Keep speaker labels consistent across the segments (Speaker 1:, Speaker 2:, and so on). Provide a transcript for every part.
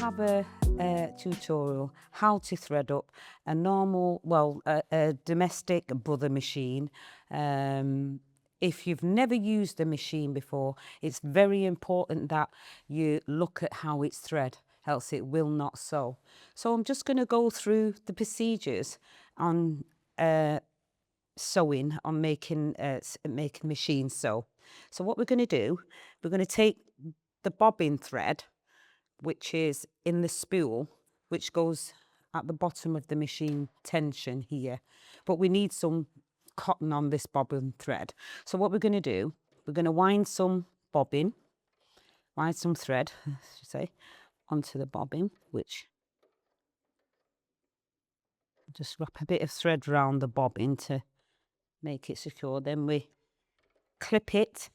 Speaker 1: have a tutorial how to thread up a normal, well, a domestic bother machine. If you've never used a machine before, it's very important that you look at how it's thread, else it will not sew. So I'm just going to go through the procedures on sewing, on making machine sew. So what we're going to do, we're going to take the bobbin thread, which is in the spool, which goes at the bottom of the machine tension here. But we need some cotton on this bobbin thread. So what we're going to do, we're going to wind some thread, I should say, onto the bobbin, which just wrap a bit of thread around the bobbin to make it secure. Then we clip it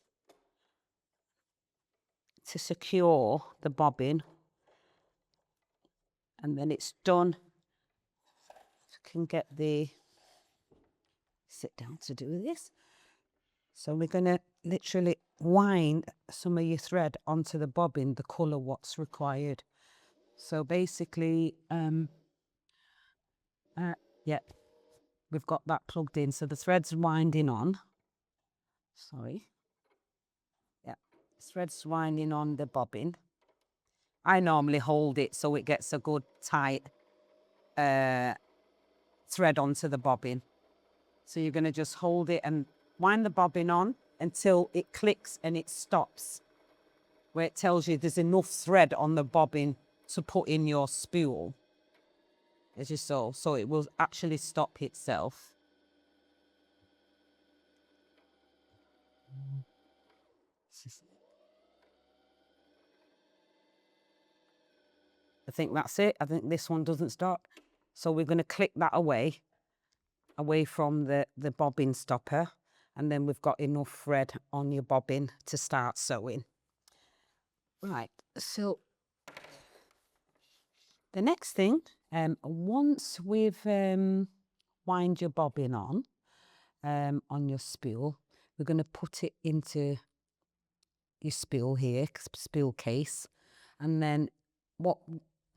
Speaker 1: to secure the bobbin, and then it's done. I can get the sit down to do this. So we're going to literally wind some of your thread onto the bobbin, the colour what's required. So basically, yeah, we've got that plugged in. So the thread's winding on. Sorry. Yeah, thread's winding on the bobbin. I normally hold it so it gets a good tight thread onto the bobbin. So you're going to just hold it and wind the bobbin on until it clicks and it stops, where it tells you there's enough thread on the bobbin to put in your spool, as you saw. So it will actually stop itself. I think that's it. I think this one doesn't stop. So we're going to click that away from the bobbin stopper, and then we've got enough thread on your bobbin to start sewing. Right, so the next thing, once we've wind your bobbin on your spool, we're going to put it into your spool here, spool case, and then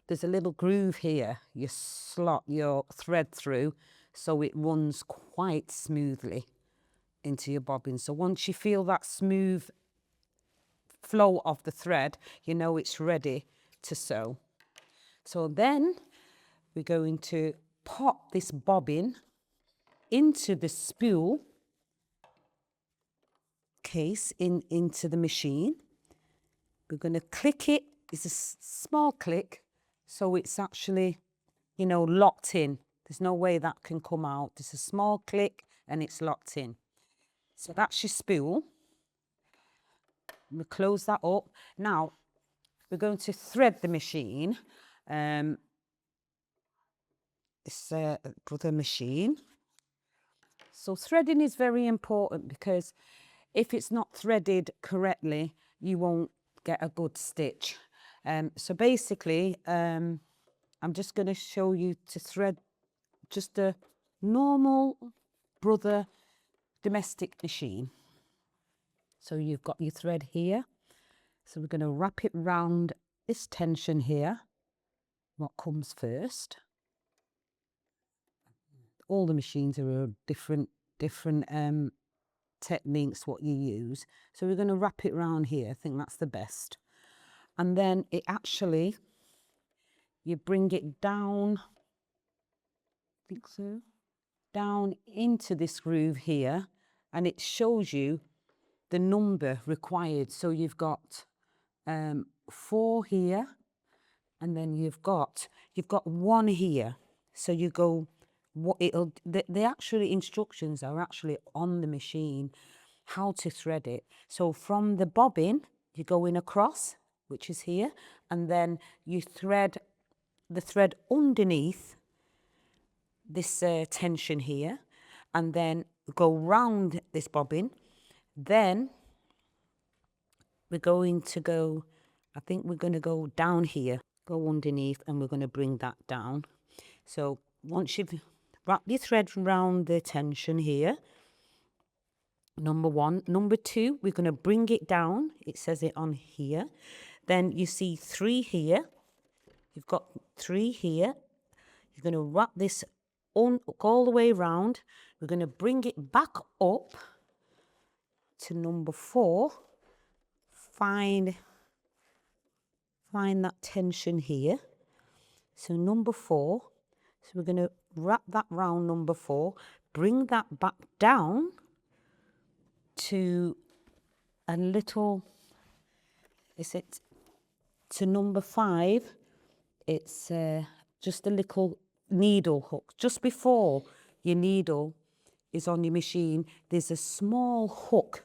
Speaker 1: there's a little groove here. You slot your thread through so it runs quite smoothly into your bobbin. So once you feel that smooth flow of the thread, you know it's ready to sew. So then we're going to pop this bobbin into the spool case into the machine. We're going to click it. It's a small click, so it's actually, locked in. There's no way that can come out. It's a small click and it's locked in. So that's your spool. We'll close that up. Now, we're going to thread the machine. It's a brother machine. So threading is very important, because if it's not threaded correctly, you won't get a good stitch. So basically, I'm just going to show you to thread just a normal brother domestic machine. So you've got your thread here. So we're going to wrap it round this tension here. What comes first? All the machines are different techniques what you use. So we're going to wrap it round here. I think that's the best. And then it actually, you bring it down, I think so, down into this groove here, and it shows you the number required. So you've got 4 here, and then you've got 1 here. So you go, the actual instructions are actually on the machine, how to thread it. So from the bobbin, you go in across, which is here, and then you thread the thread underneath this tension here, and then go round this bobbin. Then we're going to go, I think we're going to go down here, go underneath, and we're going to bring that down. So once you've wrapped your thread around the tension here, number 1. Number 2, we're going to bring it down. It says it on here. Then you see 3 here. You've got 3 here. You're going to wrap this on all the way around. We're going to bring it back up to number 4. Find that tension here. So number 4. So we're going to wrap that round number 4. Bring that back down to a little, is it to number 5? It's just a little needle hook. Just before your needle is on your machine, there's a small hook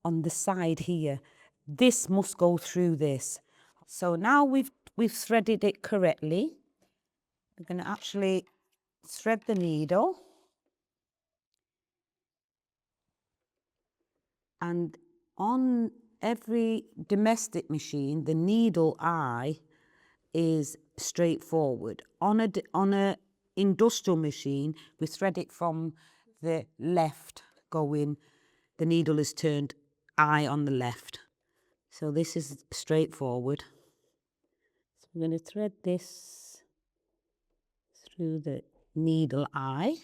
Speaker 1: on the side here. This must go through this. So now we've threaded it correctly. We're going to actually thread the needle. And on every domestic machine, the needle eye is straightforward. On a industrial machine, we thread it from the left going, the needle is turned eye on the left. So this is straightforward. So we're going to thread this through the needle eye,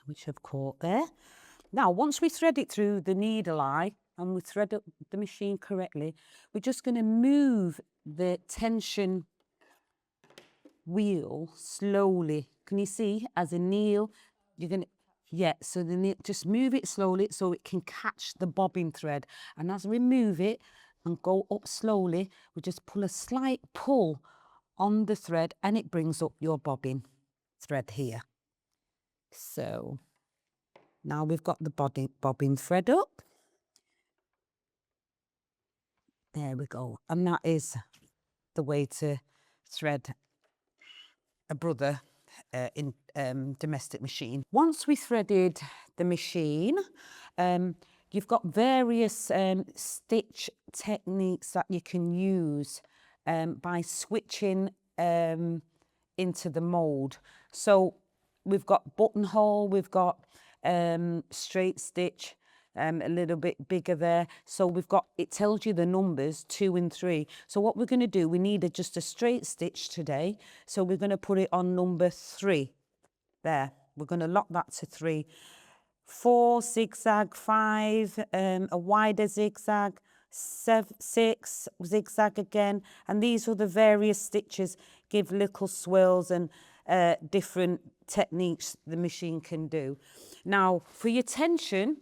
Speaker 1: which I've caught there. Now, once we thread it through the needle eye and we thread up the machine correctly, we're just going to move the tension wheel slowly. Can you see? As a needle, you're going to, yeah, so just move it slowly so it can catch the bobbin thread. And as we move it and go up slowly, we just pull a slight pull on the thread and it brings up your bobbin thread here. So now we've got the bobbin thread up. There we go. And that is the way to thread a brother in domestic machine. Once we threaded the machine, you've got various stitch techniques that you can use by switching into the mould. So we've got buttonhole, we've got straight stitch, a little bit bigger there. So we've got, it tells you the numbers 2 and 3. So what we're going to do, we need just a straight stitch today. So we're going to put it on number 3. There, we're going to lock that to 3. 4 zigzag, 5, a wider zigzag, 6 zigzag again. And these are the various stitches, give little swirls and different techniques the machine can do. Now, for your tension,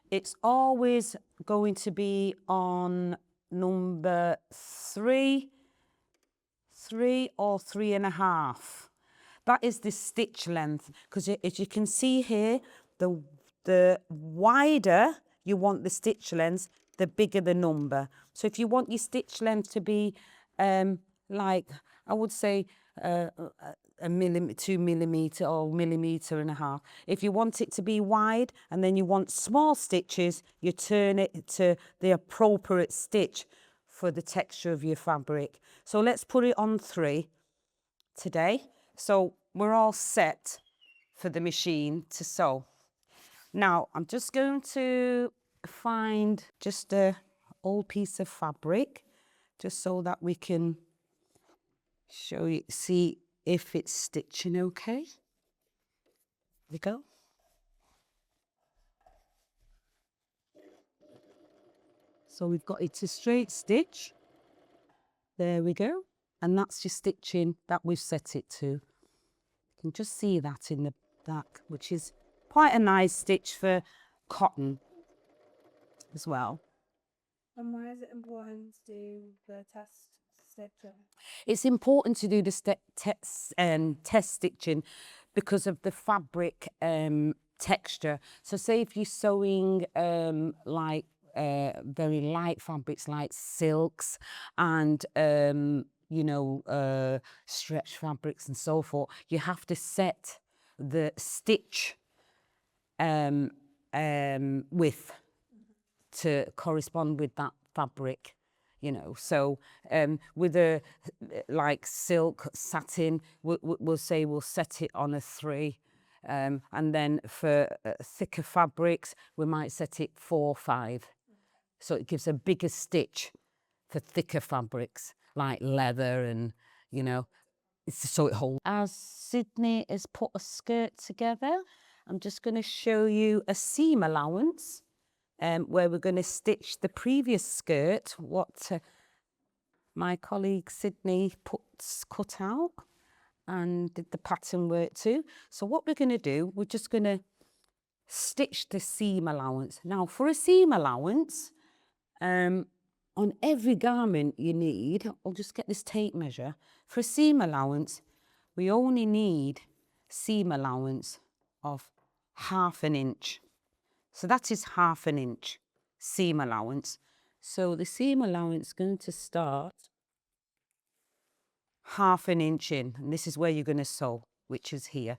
Speaker 1: it's always going to be on number 3 or 3.5. That is the stitch length, because as you can see here, the wider you want the stitch length, the bigger the number. So if you want your stitch length to be like, I would say a millimeter, 2 millimeter or 1.5 millimeters. If you want it to be wide and then you want small stitches, you turn it to the appropriate stitch for the texture of your fabric. So let's put it on 3 today. So we're all set for the machine to sew. Now I'm just going to find just a old piece of fabric just so that we can show you, see if it's stitching okay. There we go. So we've got it a straight stitch. There we go. And that's your stitching that we've set it to. You can just see that in the back, which is quite a nice stitch for cotton as well.
Speaker 2: And why is it important to do the test stitching?
Speaker 1: It's important to do the test stitching because of the fabric texture. So say if you're sewing like very light fabrics like silks and you know, stretch fabrics and so forth, you have to set the stitch width to correspond with that fabric, you know. So with a like silk satin, we'll say we'll set it on a 3, and then for thicker fabrics we might set it 4, 5. So it gives a bigger stitch for thicker fabrics like leather and, you know. so it holds. As Sydney has put a skirt together, I'm just going to show you a seam allowance where we're going to stitch the previous skirt, what my colleague Sydney cut out and did the pattern work too. So what we're going to do, we're just going to stitch the seam allowance. Now for a seam allowance, on every garment you need, I'll just get this tape measure. For a seam allowance, we only need seam allowance of 1/2 inch. So that is 1/2 inch seam allowance. So the seam allowance is going to start 1/2 inch in, and this is where you're going to sew, which is here.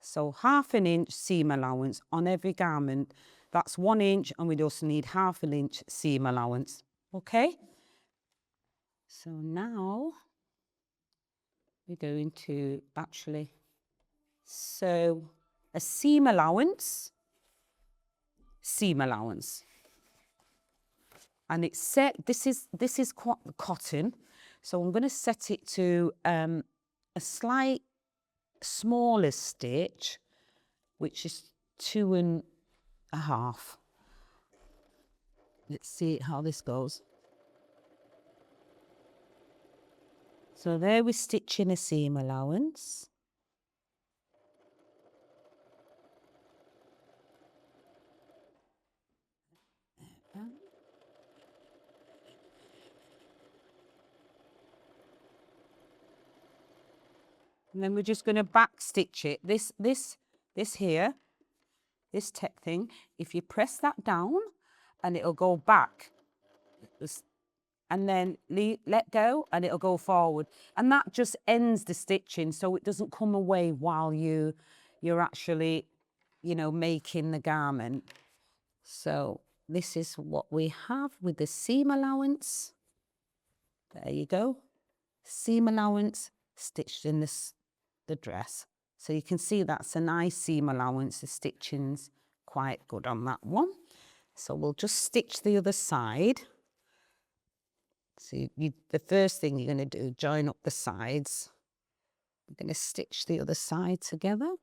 Speaker 1: So 1/2 inch seam allowance on every garment. That's 1 inch, and we'd also need 1/2 inch seam allowance. Okay? So now we're going to actually sew a seam allowance, and it's set. This is cotton, so I'm going to set it to a slight smaller stitch, which is 2.5. Let's see how this goes. So there we're stitching a seam allowance. And then we're just going to back stitch it. This here, this tech thing, if you press that down and it'll go back. And then let go and it'll go forward. And that just ends the stitching, so it doesn't come away while you're actually, making the garment. So this is what we have with the seam allowance. There you go. Seam allowance stitched in the dress. So you can see that's a nice seam allowance. The stitching's quite good on that one. So we'll just stitch the other side. So the first thing you're going to do, join up the sides. We're going to stitch the other side together.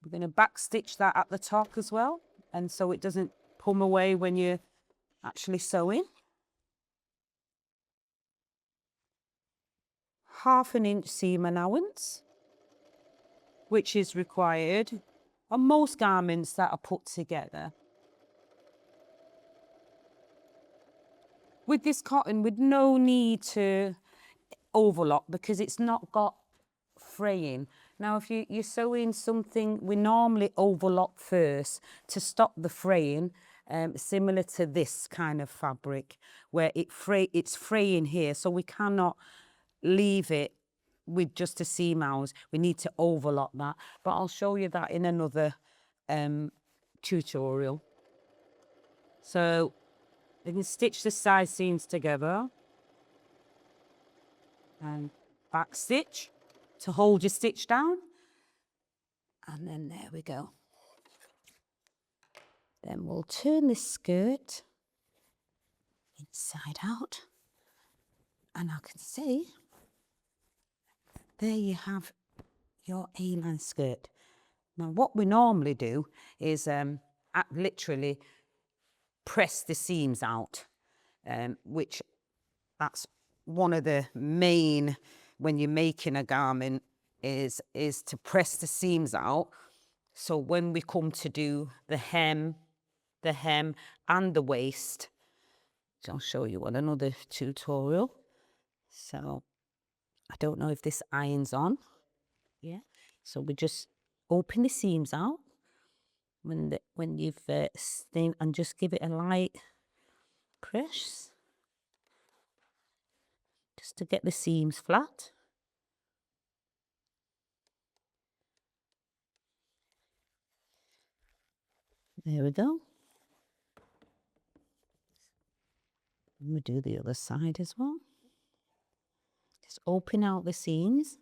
Speaker 1: We're going to back stitch that at the top as well, and so it doesn't come away when you're actually sewing. 1/2 inch seam allowance, which is required on most garments that are put together. With this cotton, with no need to overlock because it's not got fraying. Now, if you're sewing something, we normally overlock first to stop the fraying, similar to this kind of fabric where it's fraying here, so we cannot leave it with just a seam allowance. We need to overlock that, but I'll show you that in another tutorial. So you can stitch the side seams together and back stitch to hold your stitch down, and then there we go. Then we'll turn this skirt inside out, and I can see there you have your A-line skirt. Now what we normally do is literally press the seams out, which that's one of the main, when you're making a garment, is to press the seams out. So when we come to do the hem and the waist, which I'll show you on another tutorial. So I don't know if this iron's on. Yeah. So we just open the seams out when you've steamed, and just give it a light press just to get the seams flat. There we go. And we do the other side as well. Just open out the seams.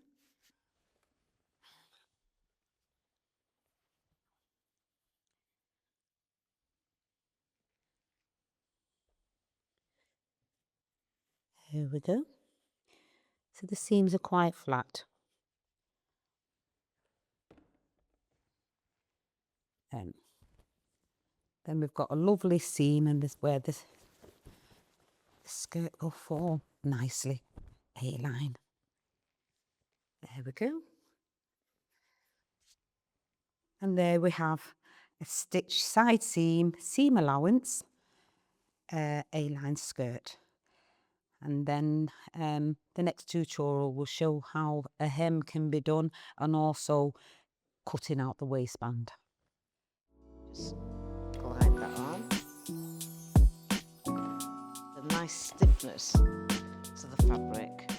Speaker 1: There we go. So the seams are quite flat. Then we've got a lovely seam, and this where the skirt will fall nicely. A-line. There we go. And there we have a stitch side seam, seam allowance, A-line skirt. And then the next tutorial will show how a hem can be done, and also cutting out the waistband. Just glide that on. A nice stiffness to the fabric.